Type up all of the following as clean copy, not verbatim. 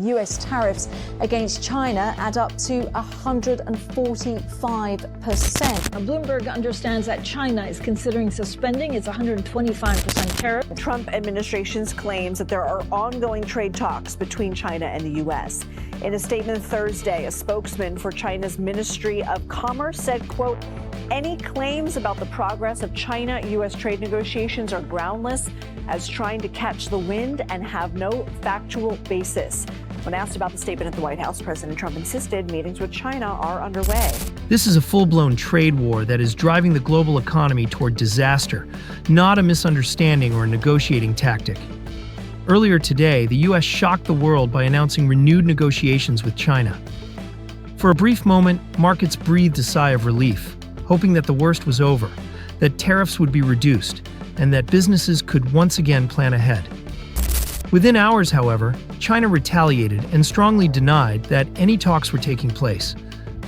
U.S. tariffs against China add up to 145%. Bloomberg understands that China is considering suspending its 125% tariff. Trump administration's claims that there are ongoing trade talks between China and the U.S. In a statement Thursday, a spokesman for China's Ministry of Commerce said, quote, "Any claims about the progress of China-U.S. trade negotiations are groundless, as trying to catch the wind and have no factual basis." When asked about the statement at the White House, President Trump insisted meetings with China are underway. This is a full-blown trade war that is driving the global economy toward disaster, not a misunderstanding or a negotiating tactic. Earlier today, the U.S. shocked the world by announcing renewed negotiations with China. For a brief moment, markets breathed a sigh of relief, hoping that the worst was over, that tariffs would be reduced, and that businesses could once again plan ahead. Within hours, however, China retaliated and strongly denied that any talks were taking place,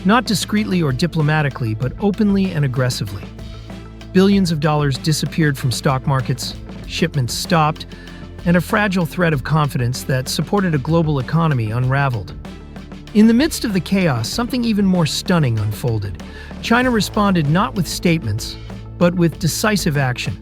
not discreetly or diplomatically, but openly and aggressively. Billions of dollars disappeared from stock markets, shipments stopped, and a fragile thread of confidence that supported a global economy unraveled. In the midst of the chaos, something even more stunning unfolded. China responded not with statements, but with decisive action.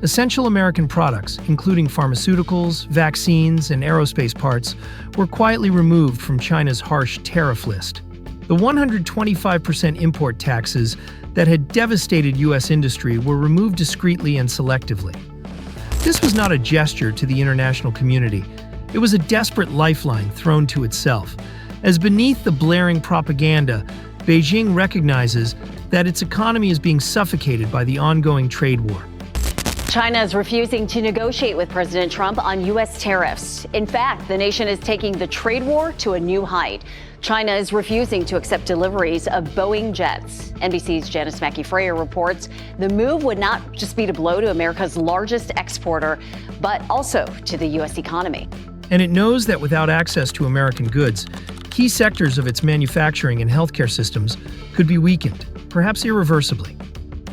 Essential American products, including pharmaceuticals, vaccines, and aerospace parts, were quietly removed from China's harsh tariff list. The 125% import taxes that had devastated U.S. industry were removed discreetly and selectively. This was not a gesture to the international community. It was a desperate lifeline thrown to itself, as beneath the blaring propaganda, Beijing recognizes that its economy is being suffocated by the ongoing trade war. China is refusing to negotiate with President Trump on U.S. tariffs. In fact, the nation is taking the trade war to a new height. China is refusing to accept deliveries of Boeing jets. NBC's Janice Mackey-Frayer reports the move would not just be to blow to America's largest exporter, but also to the U.S. economy. And it knows that without access to American goods, key sectors of its manufacturing and healthcare systems could be weakened, perhaps irreversibly.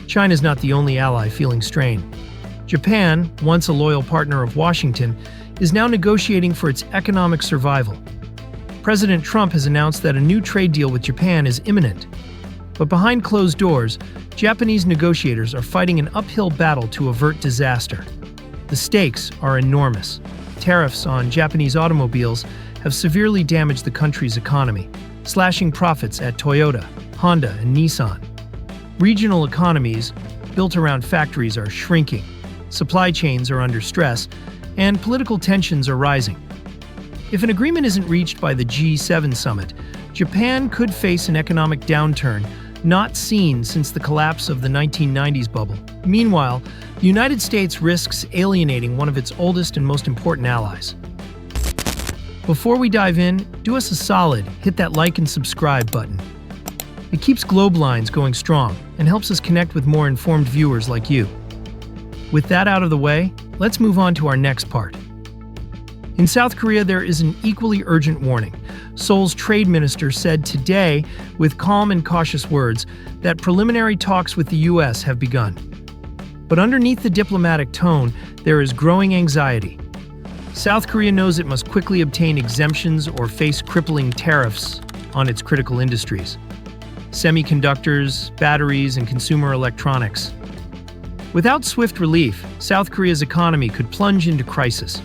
China is not the only ally feeling strain. Japan, once a loyal partner of Washington, is now negotiating for its economic survival. President Trump has announced that a new trade deal with Japan is imminent. But behind closed doors, Japanese negotiators are fighting an uphill battle to avert disaster. The stakes are enormous. Tariffs on Japanese automobiles have severely damaged the country's economy, slashing profits at Toyota, Honda, and Nissan. Regional economies built around factories are shrinking. Supply chains are under stress, and political tensions are rising. If an agreement isn't reached by the G7 summit, Japan could face an economic downturn not seen since the collapse of the 1990s bubble. Meanwhile, the United States risks alienating one of its oldest and most important allies. Before we dive in, do us a solid, hit that like and subscribe button. It keeps Globe Lines going strong and helps us connect with more informed viewers like you. With that out of the way, let's move on to our next part. In South Korea, there is an equally urgent warning. Seoul's trade minister said today, with calm and cautious words, that preliminary talks with the U.S. have begun. But underneath the diplomatic tone, there is growing anxiety. South Korea knows it must quickly obtain exemptions or face crippling tariffs on its critical industries: semiconductors, batteries, and consumer electronics. Without swift relief, South Korea's economy could plunge into crisis,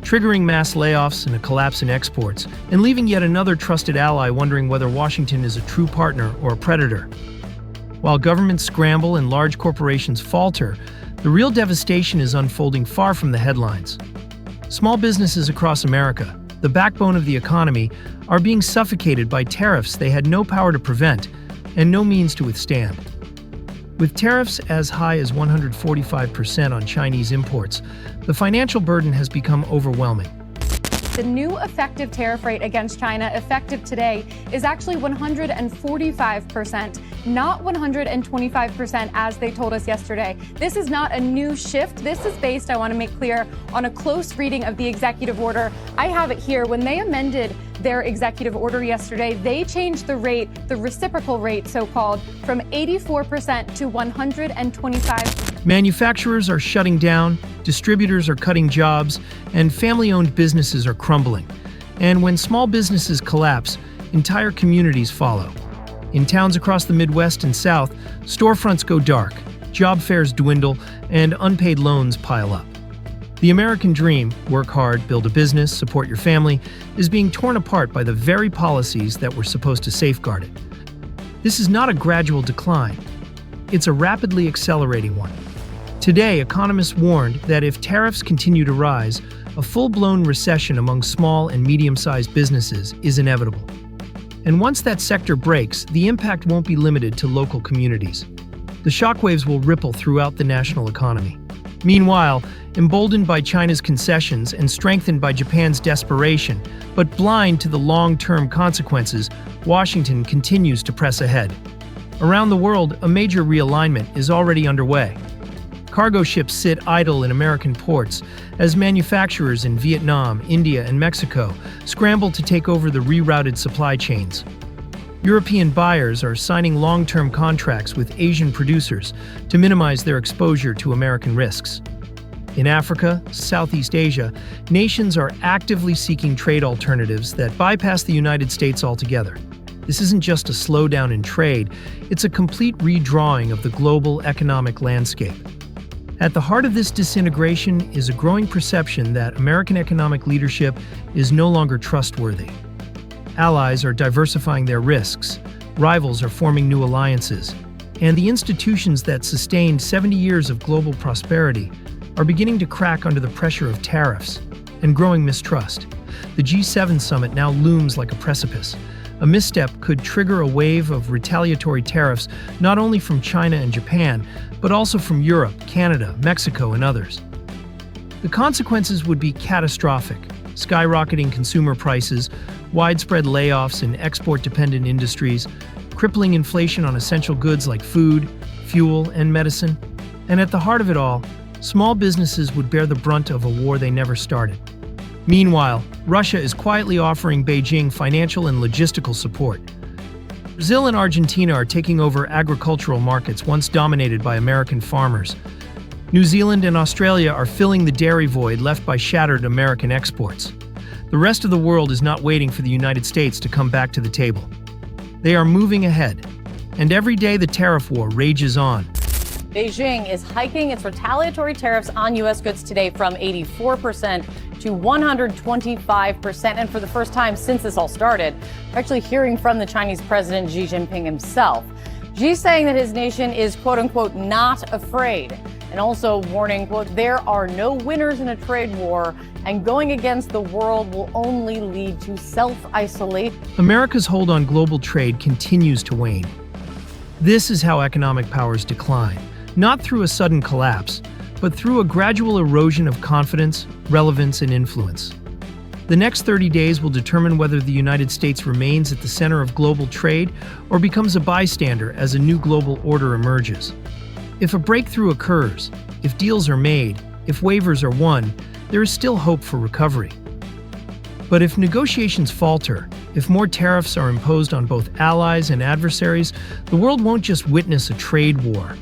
triggering mass layoffs and a collapse in exports, and leaving yet another trusted ally wondering whether Washington is a true partner or a predator. While governments scramble and large corporations falter, the real devastation is unfolding far from the headlines. Small businesses across America, the backbone of the economy, are being suffocated by tariffs they had no power to prevent and no means to withstand. With tariffs as high as 145% on Chinese imports, the financial burden has become overwhelming. The new effective tariff rate against China, effective today, is actually 145%, not 125% as they told us yesterday. This is not a new shift. This is based, I want to make clear, on a close reading of the executive order. I have it here. When they amended their executive order yesterday, they changed the rate, the reciprocal rate, so-called, from 84% to 125%. Manufacturers are shutting down, distributors are cutting jobs, and family-owned businesses are crumbling. And when small businesses collapse, entire communities follow. In towns across the Midwest and South, storefronts go dark, job fairs dwindle, and unpaid loans pile up. The American dream, work hard, build a business, support your family, is being torn apart by the very policies that were supposed to safeguard it. This is not a gradual decline. It's a rapidly accelerating one. Today, economists warned that if tariffs continue to rise, a full-blown recession among small and medium-sized businesses is inevitable. And once that sector breaks, the impact won't be limited to local communities. The shockwaves will ripple throughout the national economy. Meanwhile, emboldened by China's concessions and strengthened by Japan's desperation, but blind to the long-term consequences, Washington continues to press ahead. Around the world, a major realignment is already underway. Cargo ships sit idle in American ports as manufacturers in Vietnam, India, and Mexico scramble to take over the rerouted supply chains. European buyers are signing long-term contracts with Asian producers to minimize their exposure to American risks. In Africa, Southeast Asia, nations are actively seeking trade alternatives that bypass the United States altogether. This isn't just a slowdown in trade, it's a complete redrawing of the global economic landscape. At the heart of this disintegration is a growing perception that American economic leadership is no longer trustworthy. Allies are diversifying their risks, rivals are forming new alliances, and the institutions that sustained 70 years of global prosperity are beginning to crack under the pressure of tariffs and growing mistrust. The G7 summit now looms like a precipice. A misstep could trigger a wave of retaliatory tariffs not only from China and Japan, but also from Europe, Canada, Mexico, and others. The consequences would be catastrophic: skyrocketing consumer prices, widespread layoffs in export-dependent industries, crippling inflation on essential goods like food, fuel, and medicine. And at the heart of it all, small businesses would bear the brunt of a war they never started. Meanwhile, Russia is quietly offering Beijing financial and logistical support. Brazil and Argentina are taking over agricultural markets once dominated by American farmers. New Zealand and Australia are filling the dairy void left by shattered American exports. The rest of the world is not waiting for the United States to come back to the table. They are moving ahead, and every day the tariff war rages on. Beijing is hiking its retaliatory tariffs on U.S. goods today from 84% to 125%. And for the first time since this all started, we're actually hearing from the Chinese President Xi Jinping himself. Xi's saying that his nation is, quote unquote, not afraid, and also warning, quote, there are no winners in a trade war, and going against the world will only lead to self-isolation. America's hold on global trade continues to wane. This is how economic powers decline, not through a sudden collapse, but through a gradual erosion of confidence, relevance, and influence. The next 30 days will determine whether the United States remains at the center of global trade or becomes a bystander as a new global order emerges. If a breakthrough occurs, if deals are made, if waivers are won, there is still hope for recovery. But if negotiations falter, if more tariffs are imposed on both allies and adversaries, the world won't just witness a trade war.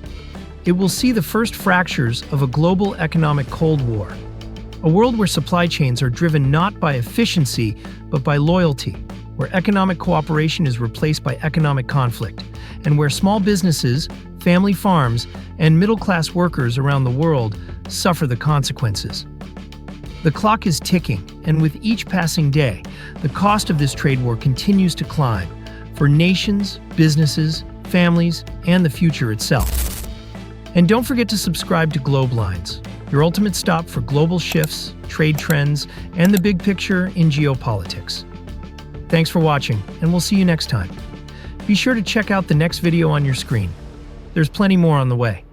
It will see the first fractures of a global economic Cold War. A world where supply chains are driven not by efficiency, but by loyalty, where economic cooperation is replaced by economic conflict, and where small businesses, family farms, and middle-class workers around the world suffer the consequences. The clock is ticking, and with each passing day, the cost of this trade war continues to climb for nations, businesses, families, and the future itself. And don't forget to subscribe to Globelines, your ultimate stop for global shifts, trade trends, and the big picture in geopolitics. Thanks for watching, and we'll see you next time. Be sure to check out the next video on your screen. There's plenty more on the way.